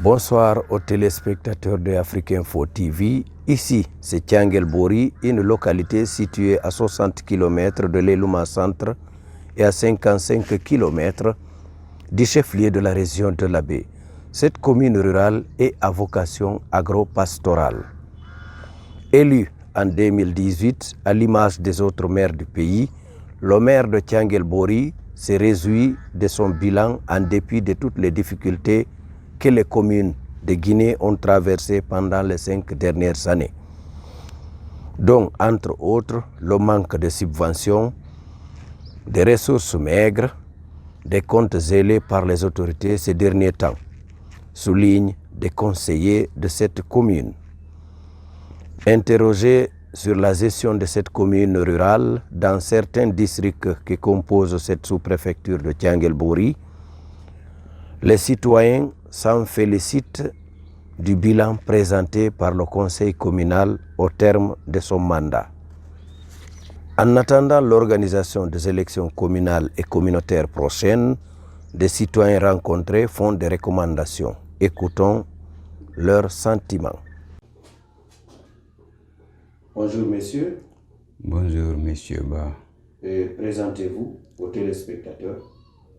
Bonsoir aux téléspectateurs de Afrique Info TV. Ici, c'est Tiangel Bori, une localité située à 60 km de l'Elouma Centre et à 55 km du chef-lieu de la région de l'Abbé. Cette commune rurale est à vocation agro-pastorale. Élu en 2018 à l'image des autres maires du pays, le maire de Tiangel Bori se réjouit de son bilan en dépit de toutes les difficultés que les communes de Guinée ont traversées pendant les 5 dernières années, dont entre autres le manque de subventions, des ressources maigres, des comptes zélés par les autorités ces derniers temps, soulignent des conseillers de cette commune. Interrogés sur la gestion de cette commune rurale dans certains districts qui composent cette sous-préfecture de Tiangel Bori, les citoyens s'en félicitent du bilan présenté par le conseil communal au terme de son mandat. En attendant l'organisation des élections communales et communautaires prochaines, des citoyens rencontrés font des recommandations. Écoutons leurs sentiments. Bonjour messieurs. Bonjour monsieur Ba. Présentez-vous aux téléspectateurs.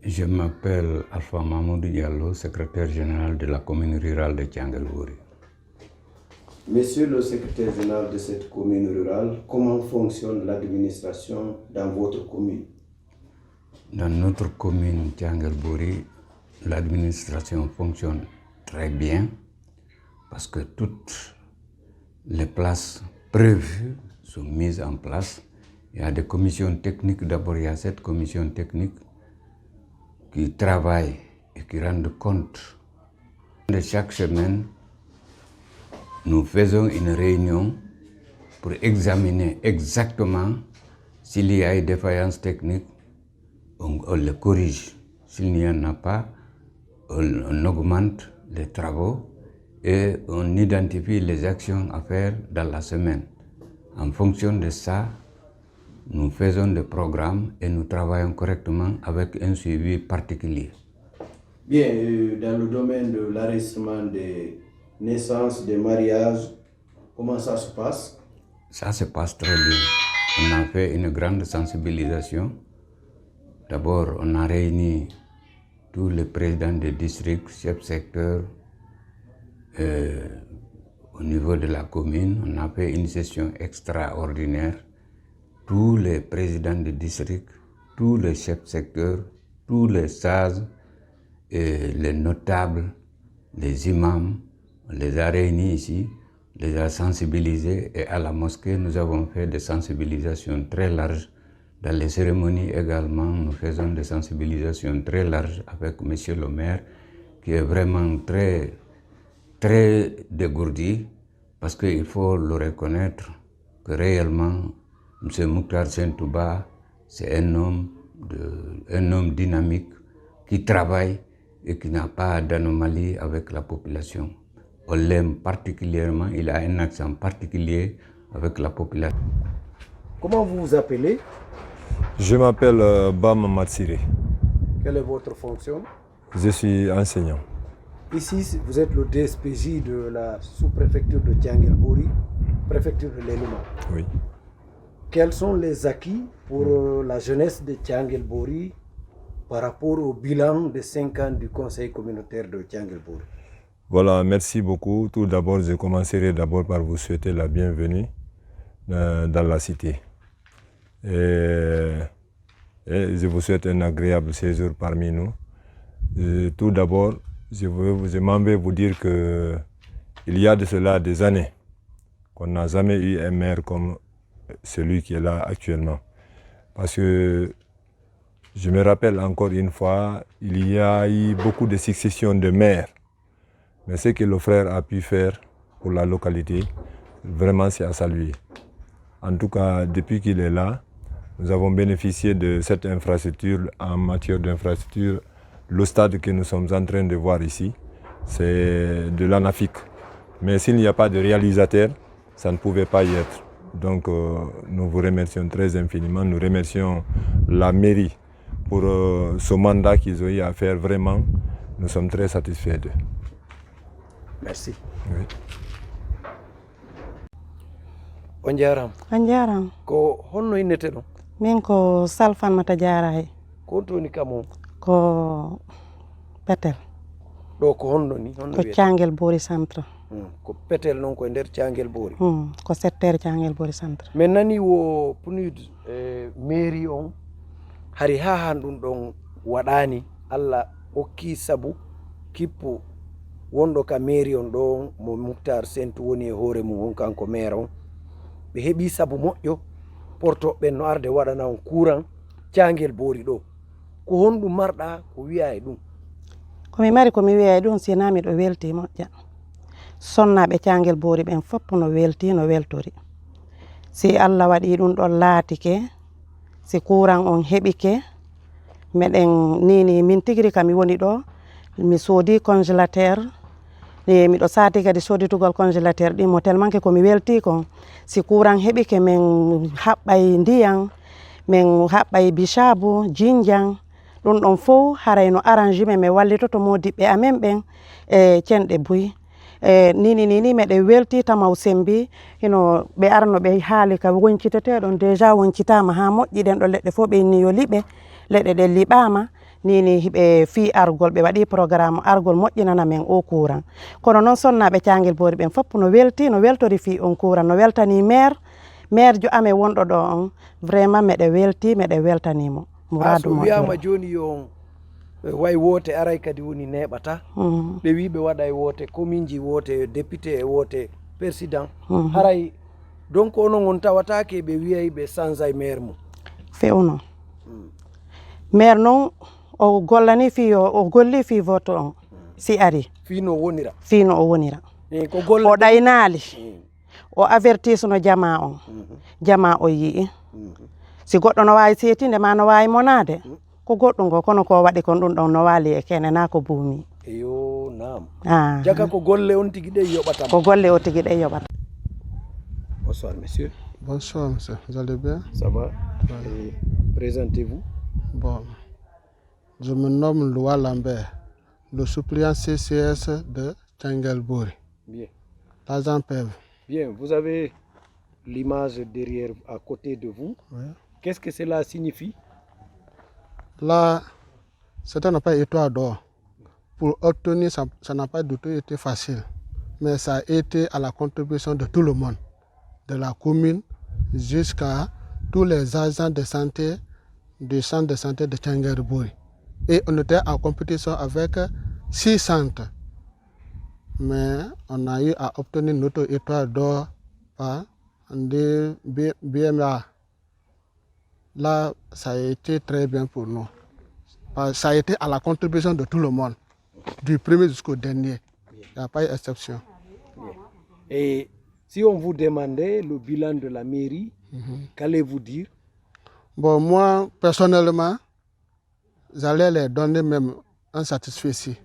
Je m'appelle Alpha Mamoudou Diallo, secrétaire général de la commune rurale de Tiangel Bori. Monsieur le secrétaire général de cette commune rurale, comment fonctionne l'administration dans votre commune? Dans notre commune Tiangel Bori, l'administration fonctionne très bien parce que toutes les places prévues sont mises en place. Il y a des commissions techniques. D'abord, il y a cette commission technique qui travaille et qui rendent compte. De chaque semaine, nous faisons une réunion pour examiner exactement s'il y a une défaillance technique, on le corrige. S'il n'y en a pas, on augmente les travaux et on identifie les actions à faire dans la semaine. En fonction de ça, nous faisons des programmes et nous travaillons correctement avec un suivi particulier. Bien, dans le domaine de l'enregistrement des naissances, des mariages, comment ça se passe? Ça se passe très bien. On a fait une grande sensibilisation. D'abord, on a réuni tous les présidents des districts, chefs secteurs, au niveau de la commune. On a fait une session extraordinaire. Tous les présidents de district, tous les chefs secteurs, tous les sages, les notables, les imams, on les a réunis ici, les a sensibilisés et à la mosquée, nous avons fait des sensibilisations très larges. Dans les cérémonies également, nous faisons des sensibilisations très larges avec monsieur le maire qui est vraiment très dégourdi parce qu'il faut le reconnaître que réellement, M. Mouktar Sentouba, c'est un homme dynamique qui travaille et qui n'a pas d'anomalie avec la population. On l'aime particulièrement, il a un accent particulier avec la population. Comment vous vous appelez? Je m'appelle Bam Matsiri. Quelle est votre fonction? Je suis enseignant. Ici, vous êtes le DSPJ de la sous-préfecture de Tiangel Bori, préfecture de l'Elouma. Oui. Quels sont les acquis pour la jeunesse de Tiangel Bori par rapport au bilan de 5 ans du conseil communautaire de Tiangel Bori? Voilà, merci beaucoup. Tout d'abord, je commencerai d'abord par vous souhaiter la bienvenue dans la cité. Et je vous souhaite un agréable séjour parmi nous. Tout d'abord, je m'en vais vous dire qu'il y a de cela des années qu'on n'a jamais eu un maire comme celui qui est là actuellement. Parce que je me rappelle encore une fois, il y a eu beaucoup de successions de maires. Mais ce que le frère a pu faire pour la localité, vraiment c'est à saluer. En tout cas, depuis qu'il est là, nous avons bénéficié de cette infrastructure. En matière d'infrastructure, le stade que nous sommes en train de voir ici, c'est de l'ANAFIC. Mais s'il n'y a pas de réalisateur, ça ne pouvait pas y être. Donc nous vous remercions très infiniment. Nous remercions la mairie pour ce mandat qu'ils ont eu à faire. Vraiment, nous sommes très satisfaits d'eux. Merci. Oui. On jaram. On jaram. Ko honno innete ɗon? Min ko Salfanmata Diaray. Ko toni kamo? Ko Petel. Ɗo ko honno ni? Ko Thiangel Bori Centre. Ko Petel non ko nder Thiangel Bori. Ko secteur Thiangel Bori Centre. Men nani wo PNUD mairie on hari ha han ɗum ɗon waɗani Allah hokki sabu kippu wonɗo ka mairie on ɗon mo Mouhtar Sentu woni e hoore mum on kanko maire on ɓe heɓi sabu moƴƴo portoɓe no arde waɗana on courant Thiangel Bori ɗo ko honɗum marɗa ko wiya e ɗum? Komi mari komi wiya e ɗum sina miɗo welti moƴƴa. Sonnaɓe Thiangel Bori ɓen fopp no welti no weltori. Si Allah waɗi ɗum ɗon laatike, si courant on heɓike, meɗen nini min tigiri kam mi woni ɗo mi soodi congélateur miɗo saati kadi soditugol congélateur ɗin mo tellement komi welti kon si courant heɓike min haɓɓay ndiyam min haɓɓay bisabu jinjang ɗum ɗon fof haray no arrange men mi wallitoto modiɓɓe amen ɓen e cenɗe buy nini meɗe welti tamaw sembi hino ɓe arno ɓe haali ka wonciteteɗon déjà woncitama ha moƴƴi ɗen ɗo leɗɗe fof ɓe inni yo liɓe leɗɗe ɗe liɓama nini hiɓe fi argol ɓe waɗi programme argol moƴƴinana men o courant kono noon sonnaɓe Thiangel Bori ɓen fopp no welti no weltori fi on courant no weltani maire jo ame wonɗo ɗo on vraiment meɗe welti meɗe weltanimo so wiyama joni yo way woote aray kadi woni neɓata ɓe wi ɓe waɗa e woote commune ji woote député e woote président haray donc onon on tawatake ɓe wiyay ɓe change maire mum fewno maire noon o gollani fi o golli fi vote on si ari fino wonira o wonira ko golle o ɗaynali o avertise jama on jama o yii si goɗɗo no wawi setinde ma no wawi monade ko goɗɗum go kono ko waɗi kon ɗum ɗon no wali e kene na ko buumi yo nam jaka ko golle on tigui ɗe yoɓata ko golle o tigui ɗe yoɓata. Bonsoir monsieur. Bonsoir monsieur, vous allez bien? Ça va. Présentez-vous. Bon, je me nomme Loua Lambert, le suppléant CCS de Thiangel Bori. Bien. L'agent PEV. Bien, vous avez l'image derrière, à côté de vous. Oui. Qu'est-ce que cela signifie? Là, c'était n'a pas été d'or. Pour obtenir, ça n'a pas du tout été facile. Mais ça a été à la contribution de tout le monde, de la commune jusqu'à tous les agents de santé du centre de santé de Thiangel Bori. Et on était en compétition avec 6 centres. Mais on a eu à obtenir notre étoile d'or par des BMA. Là, ça a été très bien pour nous. Ça a été à la contribution de tout le monde, du premier jusqu'au dernier. Il n'y a pas eu d'exception. Et si on vous demandait le bilan de la mairie, qu'allez-vous dire? Bon, moi, personnellement, j'allais les donner même un satisfait.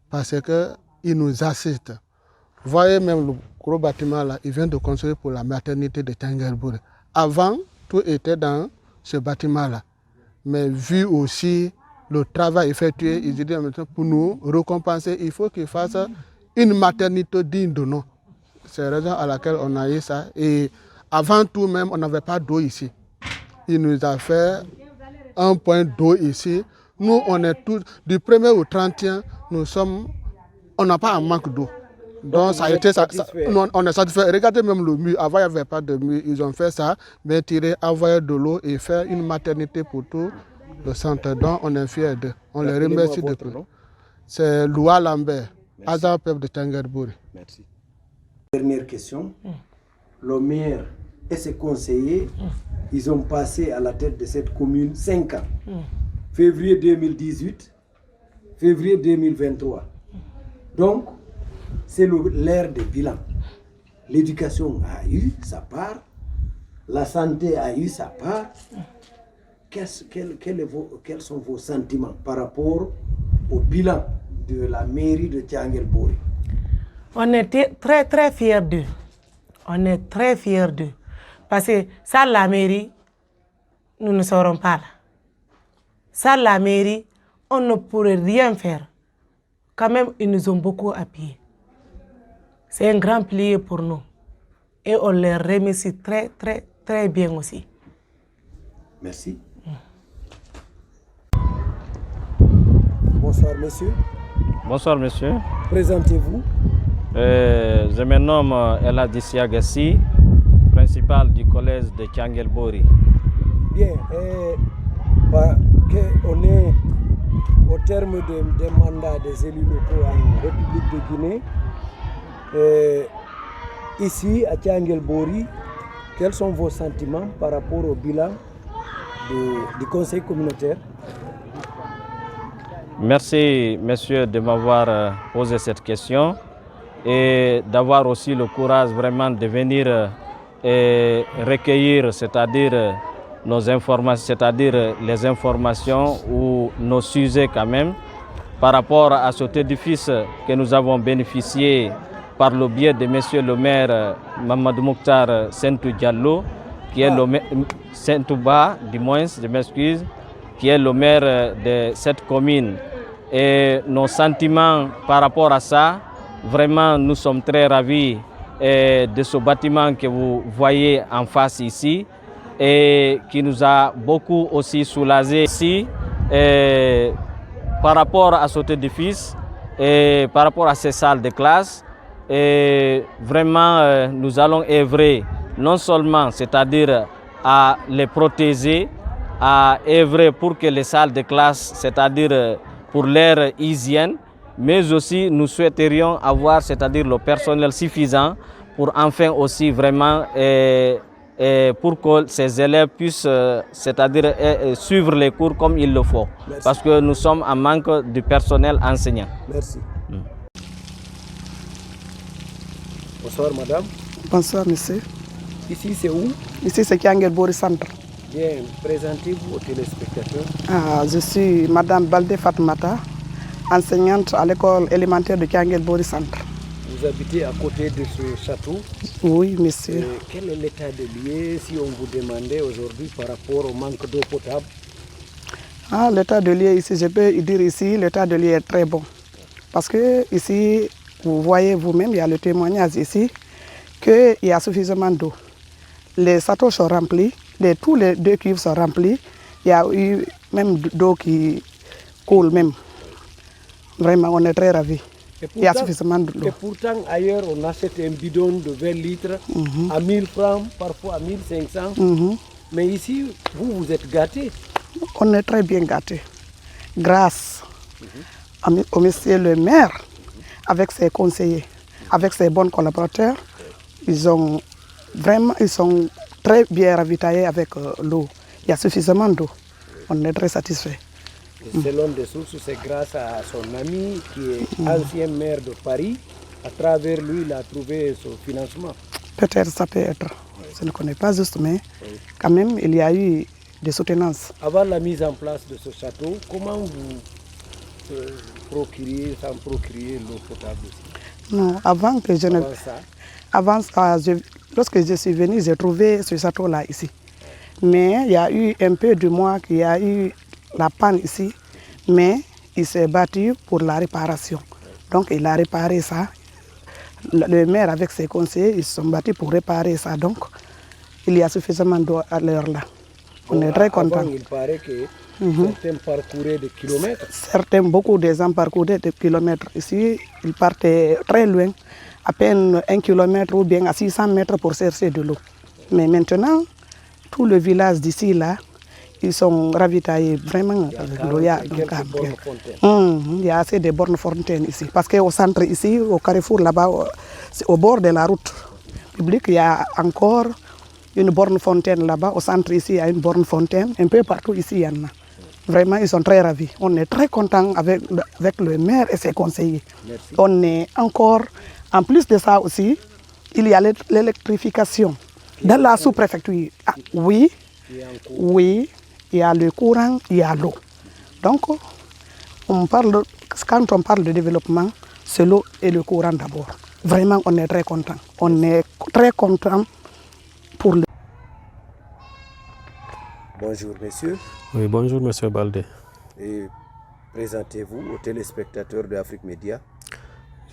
Parce qu'ils nous assistent. Vous voyez même le gros bâtiment là, il vient de construire pour la maternité de Thiangel Bori. Avant, tout était dans ce bâtiment-là. Mais vu aussi le travail effectué, ils disaient maintenant pour nous récompenser, il faut qu'ils fassent une maternité digne de nous. C'est la raison à laquelle on a eu ça. Et avant tout même, on n'avait pas d'eau ici. Il nous a fait un point d'eau ici. Nous, on est tous, du 1er au 31, on n'a pas un manque d'eau. Donc ça a été ça, on est satisfait. Regardez même le mur. Avant, il n'y avait pas de mur. Ils ont fait ça, bien tiré, envoyer de l'eau et faire une maternité pour tout le centre. Donc on est fiers d'eux. On les remercie de plus. C'est Loua Lambert, agent PEV de Thiangel Bori. Merci. Dernière question. Le maire et ses conseillers, ils ont passé à la tête de cette commune 5 ans. Février 2018, février 2023. Donc, c'est l'ère des bilans. L'éducation a eu sa part, la santé a eu sa part. Quels sont vos sentiments par rapport au bilan de la mairie de Thiangel Bori? On est très très fiers d'eux. On est très fiers d'eux. Parce que sans la mairie, nous ne serons pas là. Sans la mairie, on ne pourrait rien faire. Quand même, ils nous ont beaucoup appuyés. C'est un grand pilier pour nous. Et on les remercie très, très, très bien aussi. Merci. Bonsoir, monsieur. Bonsoir, monsieur. Présentez-vous. Je me nomme Eladissia Gassi, principal du collège de Tchanguelbori. Bien, on est au terme des mandats des élus locaux en République de Guinée. Ici, à Tchanguelbori, quels sont vos sentiments par rapport au bilan du conseil communautaire? Merci, monsieur, de m'avoir posé cette question et d'avoir aussi le courage vraiment de venir et recueillir, c'est-à-dire nos informations, c'est-à-dire les informations ou nos sujets quand même, par rapport à cet édifice que nous avons bénéficié par le biais de monsieur le maire Mamadou Mokhtar Sentou Diallo, qui est le maire, Sentouba, du moins, je m'excuse, qui est le maire de cette commune. Et nos sentiments par rapport à ça, vraiment nous sommes très ravis de ce bâtiment que vous voyez en face ici et qui nous a beaucoup aussi soulagés ici par rapport à cet édifice et par rapport à ces salles de classe. Et vraiment nous allons œuvrer non seulement, c'est-à-dire à les protéger, à œuvrer pour que les salles de classe, c'est-à-dire pour leur hygiène, mais aussi nous souhaiterions avoir, c'est-à-dire le personnel suffisant pour enfin aussi vraiment pour que ces élèves puissent, c'est-à-dire suivre les cours comme il le faut. Merci. Parce que nous sommes en manque de personnel enseignant. Merci. Bonsoir madame. Bonsoir monsieur. Ici c'est où? Ici c'est Tchanguelbori Centre. Bien, présentez-vous aux téléspectateurs. Je suis madame Baldé Fatmata, enseignante à l'école élémentaire de Tchanguelbori Centre. Vous habitez à côté de ce château? Oui monsieur. Quel est l'état des lieux si on vous demandait aujourd'hui par rapport au manque d'eau potable? L'état de lieu ici, je peux dire ici, l'état de lieu est très bon. Parce que ici, vous voyez vous-même, il y a le témoignage ici, qu'il y a suffisamment d'eau. Les châteaux sont remplis, tous les 2 cuves sont remplis. Il y a eu même d'eau qui coule même. Vraiment, on est très ravis. Il y a suffisamment d'eau. Et pourtant, ailleurs, on achète un bidon de 20 litres à 1000 francs, parfois à 1500. Mais ici, vous êtes gâtés. On est très bien gâtés. Grâce au monsieur le maire, avec ses conseillers, avec ses bons collaborateurs, ils sont très bien ravitaillés avec l'eau. Il y a suffisamment d'eau. On est très satisfait. Selon des sources, c'est grâce à son ami qui est ancien maire de Paris. À travers lui, il a trouvé ce financement. Peut-être ça peut être. Je ne connais pas juste, mais quand même, il y a eu des soutenances. Avant la mise en place de ce château, comment vous s'en procuriez l'eau potable ici? Non, avant que je ne... Avant ça, lorsque je suis venu, j'ai trouvé ce château-là ici. Mais il y a eu un peu de mois qu'il y a eu la panne ici, mais il s'est battu pour la réparation. Donc il a réparé ça. Le maire avec ses conseillers, ils se sont battus pour réparer ça. Donc il y a suffisamment d'eau à l'heure là. On est très contents. Il paraît que certains parcouraient des kilomètres. Beaucoup des gens parcouraient des kilomètres. Ici, ils partaient très loin, à peine 1 kilomètre ou bien à 600 mètres pour chercher de l'eau. Mais maintenant, tout le village d'ici là, ils sont ravitaillés vraiment avec l'eau. Il y a assez de bornes fontaines ici. Parce qu'au centre ici, au carrefour là-bas, au bord de la route publique, il y a encore une borne fontaine là-bas. Au centre ici, il y a une borne fontaine. Un peu partout ici, il y en a. Vraiment, ils sont très ravis. On est très contents avec le maire et ses conseillers. Merci. On est encore, en plus de ça aussi, il y a l'électrification. Dans la sous-préfecture, oui, il y a le courant, il y a l'eau. Donc, quand on parle de développement, c'est l'eau et le courant d'abord. Vraiment, on est très contents. On est très contents pour le... Bonjour, monsieur. Oui, bonjour, monsieur Baldé. Et présentez-vous aux téléspectateurs de Afrique Média.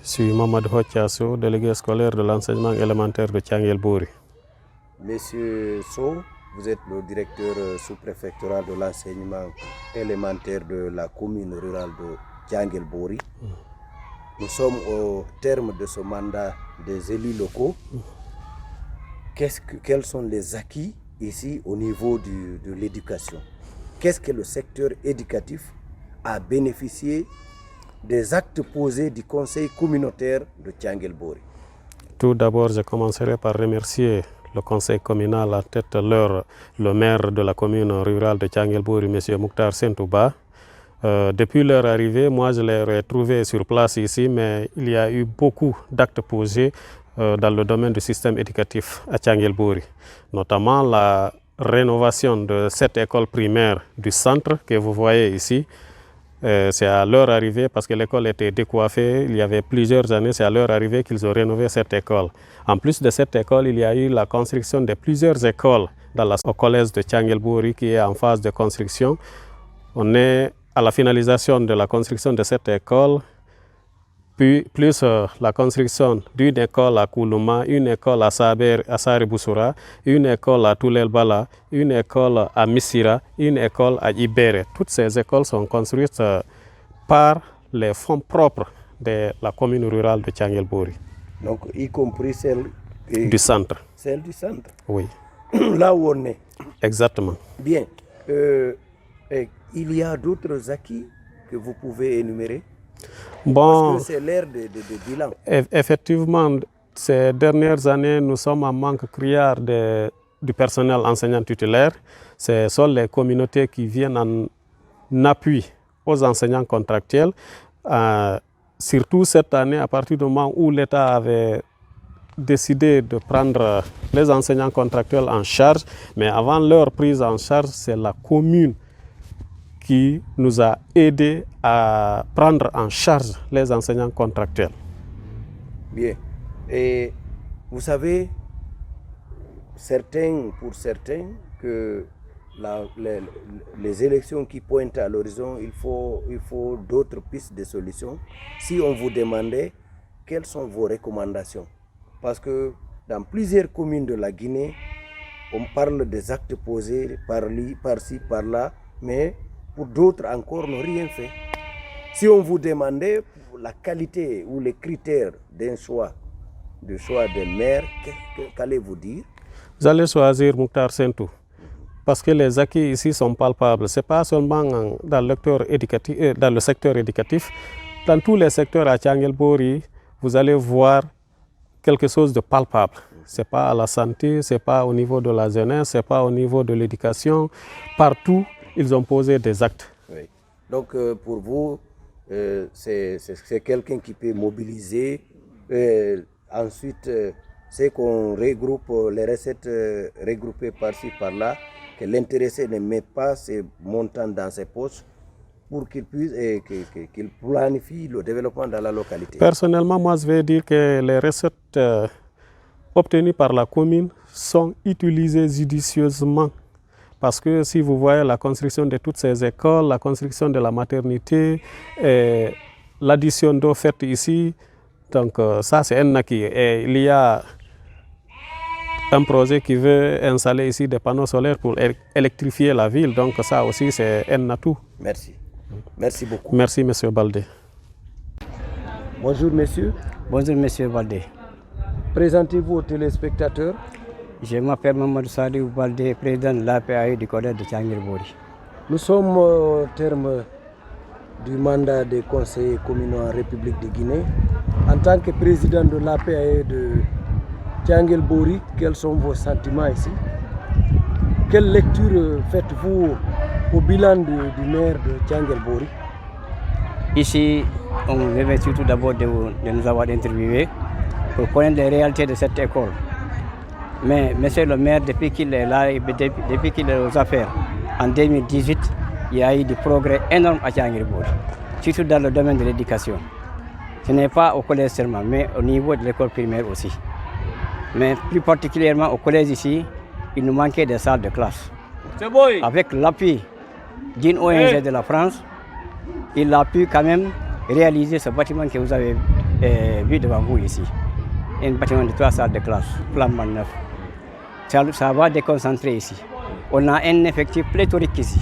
Je Je suis Mamadou Hotiasso, délégué scolaire de l'enseignement élémentaire de Thianguel-Bory. Monsieur Sow, vous êtes le directeur sous-préfectoral de l'enseignement élémentaire de la commune rurale de Thianguel-Bory. Nous sommes au terme de ce mandat des élus locaux. Quels sont les acquis ici au niveau de l'éducation? Qu'est-ce que le secteur éducatif a bénéficié des actes posés du conseil communautaire de Thianguel-Bory? Tout d'abord, je commencerai par remercier le conseil communal à tête de le maire de la commune rurale de Thianguel-Bory, M. Mouktar Sentouba. Depuis leur arrivée, moi je les ai trouvés sur place ici, mais il y a eu beaucoup d'actes posés dans le domaine du système éducatif à Thianguel-Bory, notamment la rénovation de cette école primaire du centre que vous voyez ici. C'est à leur arrivée, parce que l'école était décoiffée il y avait plusieurs années, c'est à leur arrivée qu'ils ont rénové cette école. En plus de cette école, il y a eu la construction de plusieurs écoles au collège de Thianguel-Bory qui est en phase de construction. On est à la finalisation de la construction de cette école, puis plus la construction d'une école à Koulouma, une école à Sari-Boussoura, une école à Toulel-Bala, une école à Missira, une école à Ibere. Toutes ces écoles sont construites par les fonds propres de la commune rurale de Thianguel-Bory. Donc, y compris celle du centre. Celle du centre? Oui. Là où on est? Exactement. Bien. Il y a d'autres acquis que vous pouvez énumérer? Bon, parce que c'est l'ère de bilan. Effectivement, ces dernières années, nous sommes en manque criard du personnel enseignant titulaire. Ce sont les communautés qui viennent en appui aux enseignants contractuels. Surtout cette année, à partir du moment où l'État avait décidé de prendre les enseignants contractuels en charge, mais avant leur prise en charge, c'est la commune qui nous a aidés à prendre en charge les enseignants contractuels. Bien. Et vous savez, pour certains, que les élections qui pointent à l'horizon, il faut d'autres pistes de solutions. Si on vous demandait quelles sont vos recommandations, parce que dans plusieurs communes de la Guinée, on parle des actes posés par-ci, par-là, mais pour d'autres encore n'ont rien fait. Si on vous demandait la qualité ou les critères d'un choix des maires, qu'allez-vous dire? J'allais choisir Mouktar Sentou, parce que les acquis ici sont palpables. Ce n'est pas seulement dans le secteur éducatif, dans tous les secteurs à Thianguel-Bory, vous allez voir quelque chose de palpable. Ce n'est pas à la santé, ce n'est pas au niveau de la jeunesse, ce n'est pas au niveau de l'éducation. Partout, ils ont posé des actes. Oui. Donc pour vous, c'est quelqu'un qui peut mobiliser. Ensuite, c'est qu'on regroupe les recettes regroupées par-ci, par-là, que l'intéressé ne met pas ses montants dans ses poches pour qu'il puisse qu'il planifie le développement dans la localité. Personnellement, moi je vais dire que les recettes obtenues par la commune sont utilisées judicieusement. Parce que si vous voyez la construction de toutes ces écoles, la construction de la maternité, l'addition d'eau faite ici, donc ça c'est un acquis. Et il y a un projet qui veut installer ici des panneaux solaires pour électrifier la ville, donc ça aussi c'est un atout. Merci. Merci beaucoup. Merci Monsieur Baldé. Bonjour Monsieur. Bonjour Monsieur Baldé. Présentez-vous aux téléspectateurs. Je m'appelle Mamadou Sadibou Baldé, président de l'APAE du collège de Thianguel-Bory. Nous sommes au terme du mandat des conseillers communaux en République de Guinée. En tant que président de l'APAE de Thianguel-Bory, quels sont vos sentiments ici? Quelle lecture faites-vous au bilan du maire de Thianguel-Bory? Ici, on remercie tout d'abord de nous avoir interviewés pour connaître les réalités de cette école. Mais monsieur le maire, depuis qu'il est là, depuis qu'il est aux affaires, en 2018, il y a eu des progrès énormes à Thianguel-Bory, surtout dans le domaine de l'éducation. Ce n'est pas au collège seulement, mais au niveau de l'école primaire aussi. Mais plus particulièrement au collège ici, il nous manquait des salles de classe. Avec l'appui d'une ONG de la France, il a pu quand même réaliser ce bâtiment que vous avez vu devant vous ici. Un bâtiment de 3 salles de classe, flambant neuf. Ça va déconcentrer ici. On a un effectif pléthorique ici.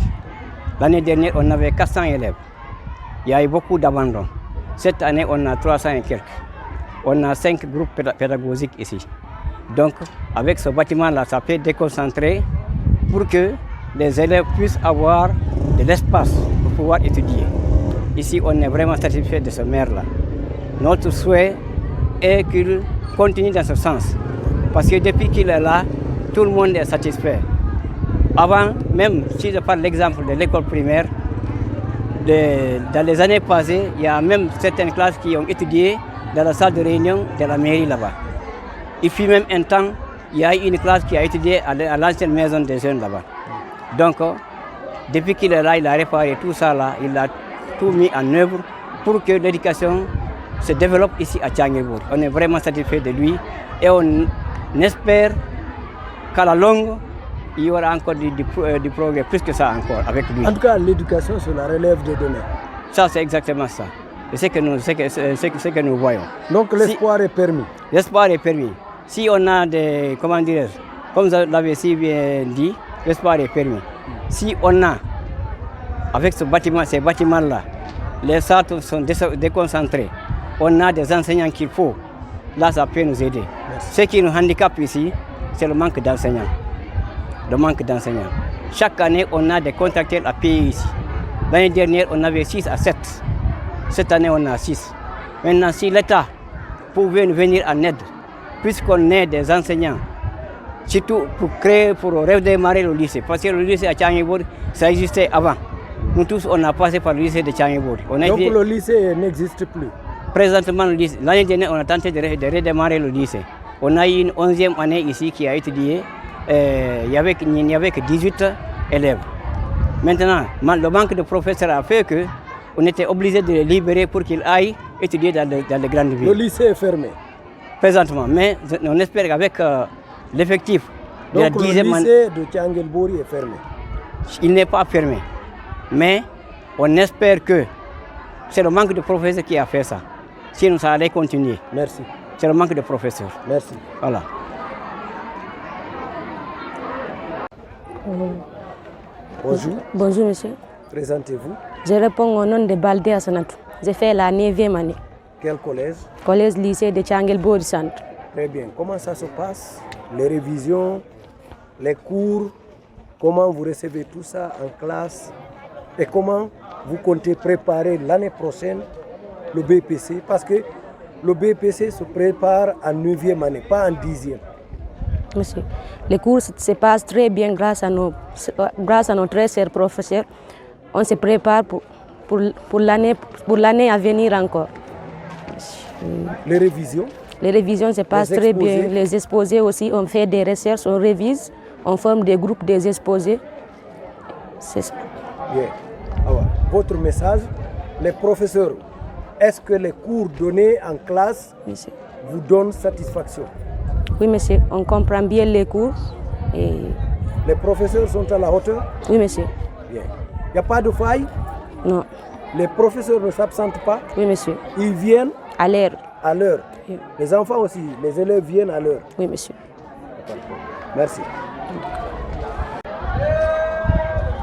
L'année dernière, on avait 400 élèves. Il y a eu beaucoup d'abandon. Cette année, on a 300 et quelques. On a 5 groupes pédagogiques ici. Donc, avec ce bâtiment-là, ça peut déconcentrer pour que les élèves puissent avoir de l'espace pour pouvoir étudier. Ici, on est vraiment satisfait de ce maire-là. Notre souhait est qu'il continue dans ce sens. Parce que depuis qu'il est là, tout le monde est satisfait. Avant, même si je parle l'exemple de l'école primaire, dans les années passées, il y a même certaines classes qui ont étudié dans la salle de réunion de la mairie là-bas. Il fut même un temps, il y a eu une classe qui a étudié à l'ancienne maison des jeunes là-bas. Donc, depuis qu'il est là, il a réparé tout ça là, il a tout mis en œuvre pour que l'éducation se développe ici à Tchanguelbouri. On est vraiment satisfait de lui et on espère qu'à la longue, il y aura encore du progrès, plus que ça encore avec lui. En tout cas, l'éducation, c'est la relève de demain. Ça, c'est exactement ça. C'est ce que nous voyons. Donc l'espoir est permis. L'espoir est permis. Si on a des, comment dire, comme vous l'avez si bien dit, l'espoir est permis. Si on a, avec ces bâtiments-là, les centres sont déconcentrés, on a des enseignants qu'il faut, là ça peut nous aider. Ce qui nous handicape ici, c'est le manque d'enseignants. Le manque d'enseignants. Chaque année, on a des contractuels à payer ici. L'année dernière, on avait 6 à 7. Cette année, on a 6. Maintenant, si l'État pouvait nous venir en aide, puisqu'on est des enseignants, surtout pour redémarrer le lycée, parce que le lycée à Tchanguelbouri, ça existait avant. Nous tous, on a passé par le lycée de Tchanguelbouri. Donc le lycée n'existe plus? Présentement, l'année dernière, on a tenté de redémarrer le lycée. On a eu une 11e année ici qui a étudié. Il n'y avait que 18 élèves. Maintenant, le manque de professeurs a fait qu'on était obligé de les libérer pour qu'ils aillent étudier dans les grandes villes. Le lycée est fermé? Présentement, mais on espère qu'avec l'effectif de la 10e année... Donc le lycée de Tchanguelbouri est fermé? Il n'est pas fermé, mais on espère que c'est le manque de professeurs qui a fait ça. Sinon, ça allait continuer. Merci. C'est le manque de professeurs. Merci. Voilà. Bonjour. Bonjour monsieur. Présentez-vous. Je réponds au nom de Baldé Assanatou. J'ai fait la 9e année. Quel collège? Collège lycée de Tchanguelbouri Centre. Très bien. Comment ça se passe? Les révisions, les cours, comment vous recevez tout ça en classe? Et comment vous comptez préparer l'année prochaine le BPC? Parce que le BPC se prépare en 9e année, pas en 10e. Monsieur, les cours se passent très bien grâce à nos très chers professeurs. On se prépare pour l'année à venir encore. Les révisions? Les révisions se passent très bien. Les exposés aussi, on fait des recherches, on révise, on forme des groupes des exposés. C'est ça. Bien. Alors, votre message, les professeurs, est-ce que les cours donnés en classe vous donnent satisfaction? Oui, monsieur, on comprend bien les cours. Et... Les professeurs sont à la hauteur? Oui, monsieur. Bien. Il n'y a pas de faille? Non. Les professeurs ne s'absentent pas? Oui, monsieur. Ils viennent? À l'heure. À l'heure. Oui. Les enfants aussi, les élèves viennent à l'heure? Oui, monsieur. Merci.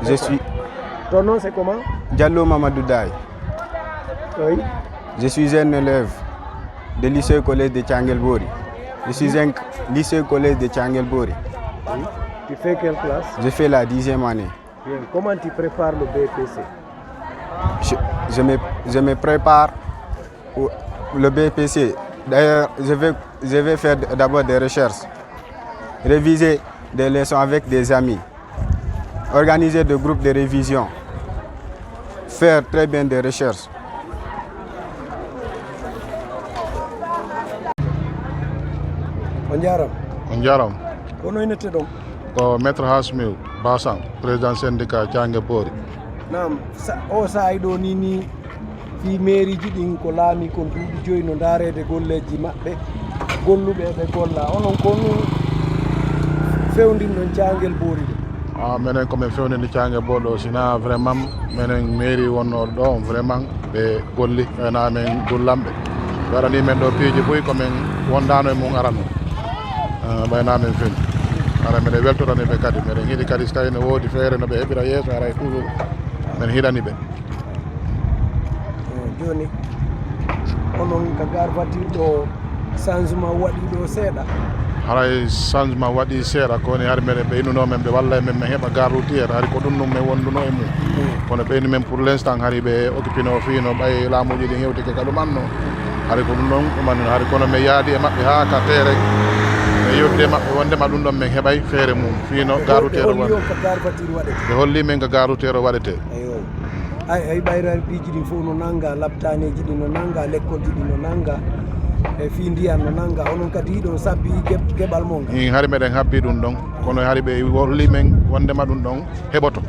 Je suis... Ton nom c'est comment? Diallo Mamadou Daye. Oui. Je suis un élève du lycée-collège de Tchanguelbouri. Je suis un lycée-collège de Tchanguelbouri. Oui. Tu fais quelle classe? Je fais la 10e année. Bien. Comment tu prépares le BPC? Je me prépare pour le BPC. D'ailleurs, je vais faire d'abord des recherches, réviser des leçons avec des amis, organiser des groupes de révision, faire très bien des recherches. On jaram. On jaram. Kono inete ɗon? Ko maître Hasmiou Basan, président syndicat Tchanguelbouri. Nam o saayi ɗo ni fi mairie ji ɗin ko laami kon duuɓi joyi no ndaarede golleji maɓɓe golluɓe ɓe golla onon kon fewndinɗon Tchanguelbouri ɗo? Minen komin fewnidi Tchanguelbouri ɗo sina vraiment minen mairie wonnoɗo ɗo vraiment ɓe golli ena min dullamɓe waɗani men ɗo piiji boyi komin wondano e mum arano ɓaynamen fin ara miɗe weltoraniɓe kadi miɗen hiiɗi kadi so tawi ne woodi feere no ɓe heɓira yeeso ara toujours min hiɗani ɓe joni onon ka gar watirɗo changement waɗi ɗo seeɗa haray changement waɗi seeɗa koni har meɗen ɓeynuno men ɓe walla e men min heeɓa gar routiére hari ko ɗum ɗum min wonduno e mum kono ɓeyni men pour l' instant hari ɓe occupé no fiino ɓay laamuji ɗi hewtike ka ɗum anno hari ko ɗum ɗon ɗumanino hari kono mi yaadi e maɓɓe ha ka tere mi yewtide maɓɓe wondema ɗum ɗon min heɓay feere mum fiino gar routiére ɓe holli min ko gar routiére waɗete ay ɓayran piiji ɗin fof no nanga laptaneji ɗi no nanga l'école ji ɗi no nanga e fi ndiyan no nanga onon kadi ɗiɗon sabbi keɓal monga hari meɗen habbi ɗum ɗon kono hari ɓe holli men wondema ɗum ɗon heɓoto